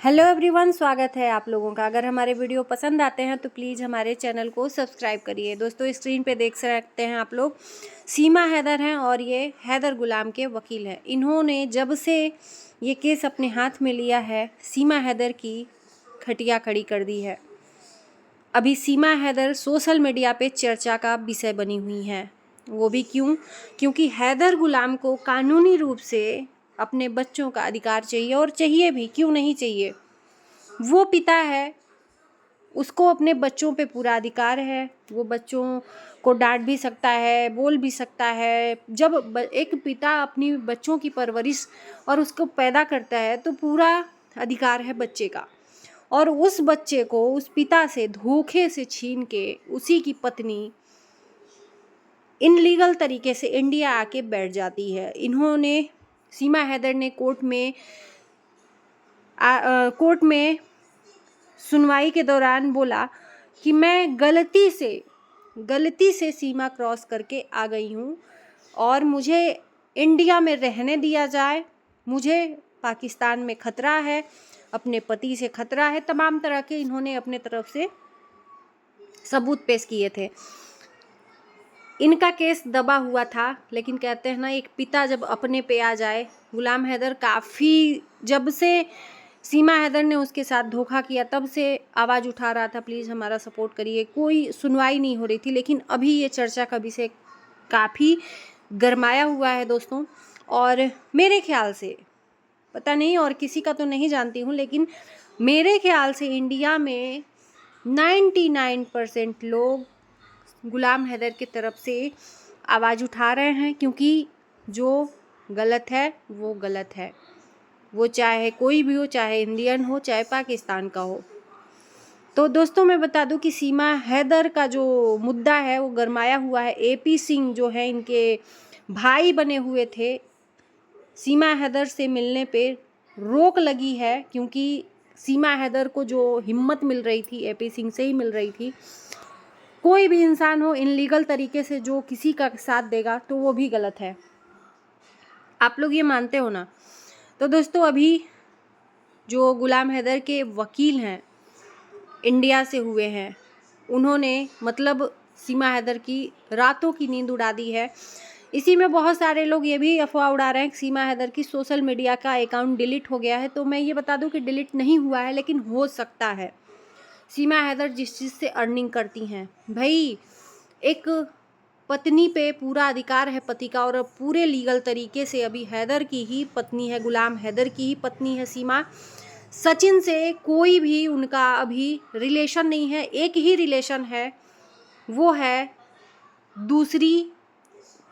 Hello everyone, स्वागत है आप लोगों का। अगर हमारे वीडियो पसंद आते हैं तो प्लीज़ हमारे चैनल को सब्सक्राइब करिए। दोस्तों, स्क्रीन पे देख सकते हैं आप लोग, सीमा हैदर हैं और ये हैदर गुलाम के वकील हैं। इन्होंने जब से ये केस अपने हाथ में लिया है, सीमा हैदर की खटिया खड़ी कर दी है। अभी सीमा हैदर सोशल मीडिया पे चर्चा का विषय बनी हुई हैं। वो भी क्यों? क्योंकि हैदर गुलाम को कानूनी रूप से अपने बच्चों का अधिकार चाहिए, और चाहिए भी, क्यों नहीं चाहिए। वो पिता है, उसको अपने बच्चों पे पूरा अधिकार है। वो बच्चों को डांट भी सकता है, बोल भी सकता है। जब एक पिता अपनी बच्चों की परवरिश और उसको पैदा करता है तो पूरा अधिकार है बच्चे का। और उस बच्चे को उस पिता से धोखे से छीन के उसी की पत्नी इनलीगल तरीके से इंडिया आके बैठ जाती है। इन्होंने, सीमा हैदर ने कोर्ट में सुनवाई के दौरान बोला कि मैं गलती से सीमा क्रॉस करके आ गई हूँ और मुझे इंडिया में रहने दिया जाए। मुझे पाकिस्तान में खतरा है, अपने पति से खतरा है। तमाम तरह के इन्होंने अपने तरफ से सबूत पेश किए थे। इनका केस दबा हुआ था, लेकिन कहते हैं ना, एक पिता जब अपने पे आ जाए। गुलाम हैदर काफ़ी, जब से सीमा हैदर ने उसके साथ धोखा किया तब से आवाज़ उठा रहा था, प्लीज़ हमारा सपोर्ट करिए। कोई सुनवाई नहीं हो रही थी, लेकिन अभी ये चर्चा का विषय काफ़ी गरमाया हुआ है दोस्तों। और मेरे ख्याल से, पता नहीं और किसी का तो नहीं जानती हूँ, लेकिन मेरे ख्याल से इंडिया में 99% लोग गुलाम हैदर की तरफ से आवाज़ उठा रहे हैं, क्योंकि जो गलत है वो गलत है। वो चाहे कोई भी हो, चाहे इंडियन हो, चाहे पाकिस्तान का हो। तो दोस्तों, मैं बता दूं कि सीमा हैदर का जो मुद्दा है वो गरमाया हुआ है। AP सिंह जो है, इनके भाई बने हुए थे, सीमा हैदर से मिलने पे रोक लगी है, क्योंकि सीमा हैदर को जो हिम्मत मिल रही थी AP सिंह से ही मिल रही थी। कोई भी इंसान हो, इनलीगल तरीके से जो किसी का साथ देगा तो वो भी गलत है। आप लोग ये मानते हो ना? तो दोस्तों, अभी जो गुलाम हैदर के वकील हैं, इंडिया से हुए हैं, उन्होंने मतलब सीमा हैदर की रातों की नींद उड़ा दी है। इसी में बहुत सारे लोग ये भी अफवाह उड़ा रहे हैं कि सीमा हैदर की सोशल मीडिया का अकाउंट डिलीट हो गया है। तो मैं ये बता दूं कि डिलीट नहीं हुआ है, लेकिन हो सकता है। सीमा हैदर जिस चीज़ से अर्निंग करती हैं, भाई, एक पत्नी पे पूरा अधिकार है पति का, और अब पूरे लीगल तरीके से अभी हैदर की ही पत्नी है, गुलाम हैदर की ही पत्नी है सीमा। सचिन से कोई भी उनका अभी रिलेशन नहीं है। एक ही रिलेशन है, वो है दूसरी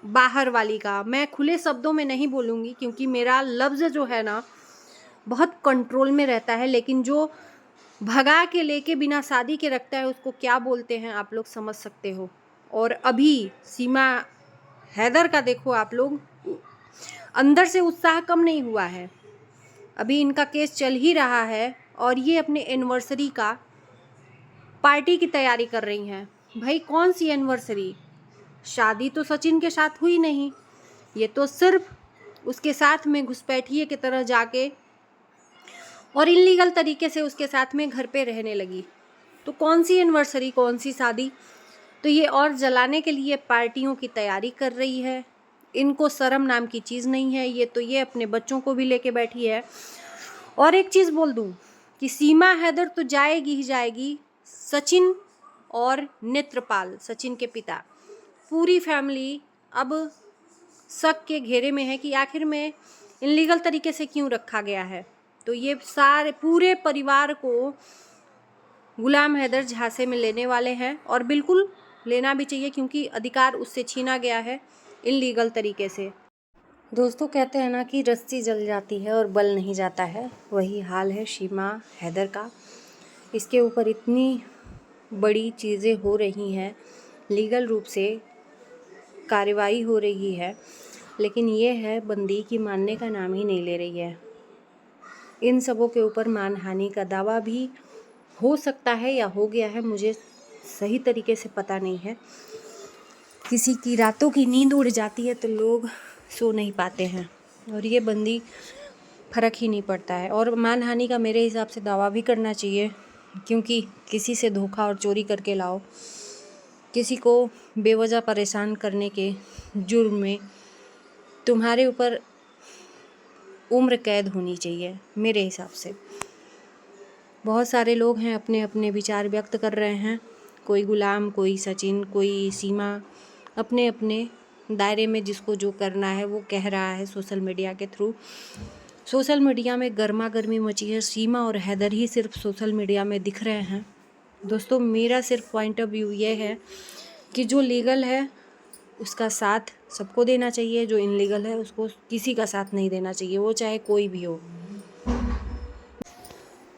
बाहर वाली का। मैं खुले शब्दों में नहीं बोलूँगी, क्योंकि मेरा लफ्ज़ जो है ना बहुत कंट्रोल में रहता है, लेकिन जो भगा के लेके बिना शादी के रखता है उसको क्या बोलते हैं, आप लोग समझ सकते हो। और अभी सीमा हैदर का देखो आप लोग, अंदर से उत्साह कम नहीं हुआ है। अभी इनका केस चल ही रहा है और ये अपने एनिवर्सरी का पार्टी की तैयारी कर रही हैं। भाई, कौन सी एनिवर्सरी? शादी तो सचिन के साथ हुई नहीं, ये तो सिर्फ उसके साथ में घुसपैठिए की तरह जाके और इलीगल तरीके से उसके साथ में घर पे रहने लगी। तो कौन सी एनिवर्सरी, कौन सी शादी? तो ये और जलाने के लिए पार्टियों की तैयारी कर रही है। इनको शर्म नाम की चीज़ नहीं है। ये अपने बच्चों को भी लेके बैठी है। और एक चीज़ बोल दूं कि सीमा हैदर तो जाएगी ही जाएगी। सचिन और नेत्रपाल, सचिन के पिता, पूरी फैमिली अब शक के घेरे में है कि आखिर में इनलीगल तरीके से क्यों रखा गया है। तो ये सारे पूरे परिवार को गुलाम हैदर झांसे में लेने वाले हैं, और बिल्कुल लेना भी चाहिए, क्योंकि अधिकार उससे छीना गया है इनलीगल तरीके से। दोस्तों, कहते हैं ना कि रस्सी जल जाती है और बल नहीं जाता है, वही हाल है सीमा हैदर का। इसके ऊपर इतनी बड़ी चीज़ें हो रही हैं, लीगल रूप से कार्रवाई हो रही है, लेकिन ये है बंदी की मानने का नाम ही नहीं ले रही है। इन सबों के ऊपर मानहानि का दावा भी हो सकता है या हो गया है, मुझे सही तरीके से पता नहीं है। किसी की रातों की नींद उड़ जाती है तो लोग सो नहीं पाते हैं, और ये बंदी फ़र्क ही नहीं पड़ता है। और मानहानि का मेरे हिसाब से दावा भी करना चाहिए, क्योंकि किसी से धोखा और चोरी करके लाओ, किसी को बेवजह परेशान करने के जुर्म में तुम्हारे ऊपर उम्र कैद होनी चाहिए मेरे हिसाब से। बहुत सारे लोग हैं अपने अपने विचार व्यक्त कर रहे हैं, कोई गुलाम, कोई सचिन, कोई सीमा, अपने अपने दायरे में जिसको जो करना है वो कह रहा है सोशल मीडिया के थ्रू। सोशल मीडिया में गर्मा गर्मी मची है, सीमा और हैदर ही सिर्फ सोशल मीडिया में दिख रहे हैं। दोस्तों, मेरा सिर्फ पॉइंट ऑफ व्यू ये है कि जो लीगल है उसका साथ सबको देना चाहिए, जो इनलीगल है उसको किसी का साथ नहीं देना चाहिए, वो चाहे कोई भी हो।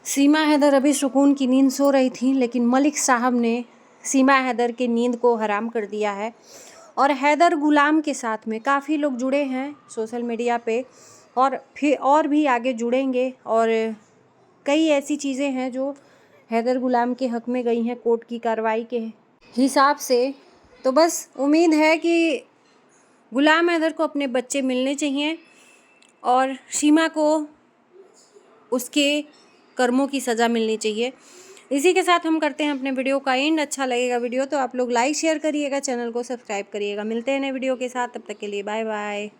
सीमा हैदर अभी सुकून की नींद सो रही थी, लेकिन मलिक साहब ने सीमा हैदर की नींद को हराम कर दिया है। और हैदर गुलाम के साथ में काफ़ी लोग जुड़े हैं सोशल मीडिया पे, और फिर और भी आगे जुड़ेंगे। और कई ऐसी चीज़ें हैं जो हैदर गुलाम के हक़ में गई हैं कोर्ट की कार्रवाई के हिसाब से। तो बस उम्मीद है कि गुलाम हैदर को अपने बच्चे मिलने चाहिए और सीमा को उसके कर्मों की सज़ा मिलनी चाहिए। इसी के साथ हम करते हैं अपने वीडियो का एंड। अच्छा लगेगा वीडियो तो आप लोग लाइक शेयर करिएगा, चैनल को सब्सक्राइब करिएगा। मिलते हैं नए वीडियो के साथ, तब तक के लिए बाय बाय।